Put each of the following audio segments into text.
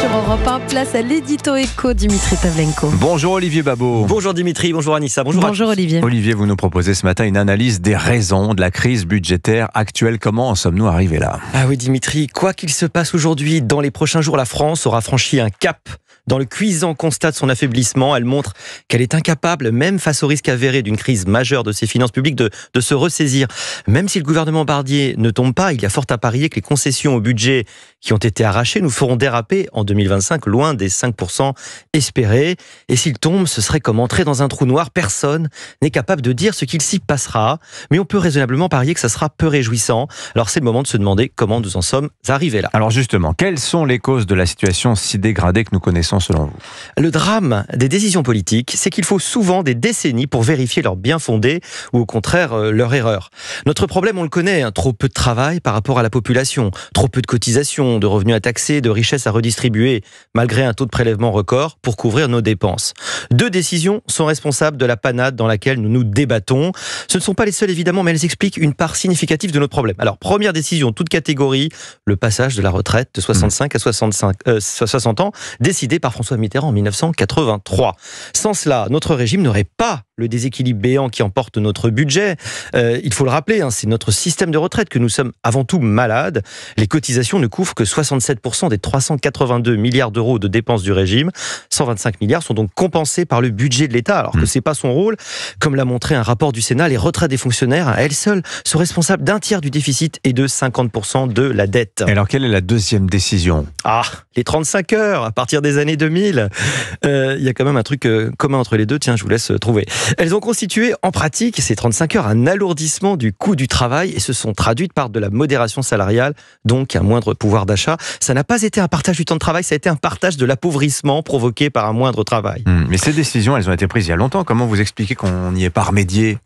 sur Europe 1, place à l'édito éco, Dimitri Pavlenko. Bonjour Olivier Babot. Bonjour Dimitri, bonjour Anissa, bonjour Olivier. Olivier, vous nous proposez ce matin une analyse des raisons de la crise budgétaire actuelle. Comment en sommes-nous arrivés là ? Ah oui Dimitri, quoi qu'il se passe aujourd'hui, dans les prochains jours, la France aura franchi un cap. Dans le cuisant constat de son affaiblissement, elle montre qu'elle est incapable, même face au risque avéré d'une crise majeure de ses finances publiques, de se ressaisir. Même si le gouvernement Barnier ne tombe pas, il y a fort à parier que les concessions au budget qui ont été arrachées nous feront déraper en 2025, loin des 5% espérés. Et s'il tombe, ce serait comme entrer dans un trou noir. Personne n'est capable de dire ce qu'il s'y passera. Mais on peut raisonnablement parier que ça sera peu réjouissant. Alors c'est le moment de se demander comment nous en sommes arrivés là. Alors justement, quelles sont les causes de la situation si dégradée que nous connaissons selon vous ? Le drame des décisions politiques, c'est qu'il faut souvent des décennies pour vérifier leur bien fondé ou au contraire leur erreur. Notre problème, on le connaît, trop peu de travail par rapport à la population, trop peu de cotisations, de revenus à taxer, de richesses à redistribuer, malgré un taux de prélèvement record pour couvrir nos dépenses. 2 décisions sont responsables de la panade dans laquelle nous nous débattons. Ce ne sont pas les seules évidemment, mais elles expliquent une part significative de notre problème. Alors, première décision, toute catégorie, le passage de la retraite de 65 à 60 ans, décidé par François Mitterrand en 1983. Sans cela, notre régime n'aurait pas le déséquilibre béant qui emporte notre budget. Il faut le rappeler, c'est notre système de retraite que nous sommes avant tout malades. Les cotisations ne couvrent que 67% des 382 milliards d'euros de dépenses du régime. 125 milliards sont donc compensés par le budget de l'État, alors que c'est pas son rôle. Comme l'a montré un rapport du Sénat, les retraites des fonctionnaires, à elles seules, sont responsables d'un tiers du déficit et de 50% de la dette. Et alors, quelle est la deuxième décision ? Les 35 heures, à partir des années 2000. Il y a quand même un truc commun entre les deux, tiens, je vous laisse trouver. Elles ont constitué en pratique, ces 35 heures, un alourdissement du coût du travail et se sont traduites par de la modération salariale, donc un moindre pouvoir d'achat. Ça n'a pas été un partage du temps de travail, ça a été un partage de l'appauvrissement provoqué par un moindre travail. Mais ces décisions, elles ont été prises il y a longtemps. Comment vous expliquez qu'on n'y ait pas remédié ?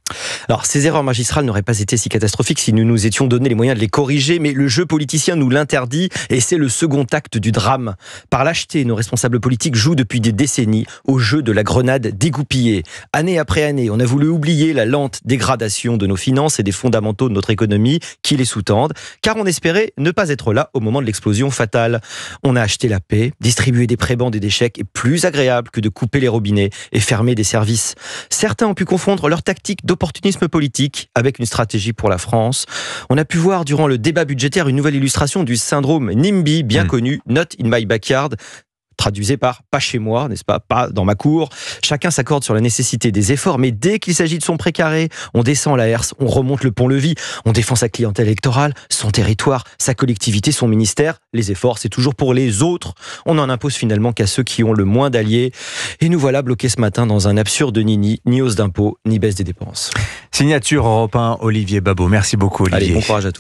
Alors, ces erreurs magistrales n'auraient pas été si catastrophiques si nous nous étions donné les moyens de les corriger, mais le jeu politicien nous l'interdit et c'est le second acte du drame. Par lâcheté, nos responsables politiques jouent depuis des décennies au jeu de la grenade dégoupillée. Année après année, on a voulu oublier la lente dégradation de nos finances et des fondamentaux de notre économie qui les sous-tendent, car on espérait ne pas être là au moment de l'explosion fatale. On a acheté la paix, distribué des prébendes et des chèques est plus agréable que de couper les robinets et fermer des services. Certains ont pu confondre leur tactique d'opportunisme politique avec une stratégie pour la France. On a pu voir durant le débat budgétaire une nouvelle illustration du syndrome NIMBY, bien connu, Not in my backyard, traduisé par « pas chez moi », n'est-ce pas, pas dans ma cour. Chacun s'accorde sur la nécessité des efforts, mais dès qu'il s'agit de son précaré, on descend la herse, on remonte le pont-levis, on défend sa clientèle électorale, son territoire, sa collectivité, son ministère. Les efforts, c'est toujours pour les autres. On n'en impose finalement qu'à ceux qui ont le moins d'alliés. Et nous voilà bloqués ce matin dans un absurde nini, ni hausse d'impôts, ni baisse des dépenses. Signature Europe 1, Olivier Babot. Merci beaucoup Olivier. Allez, bon courage à tous.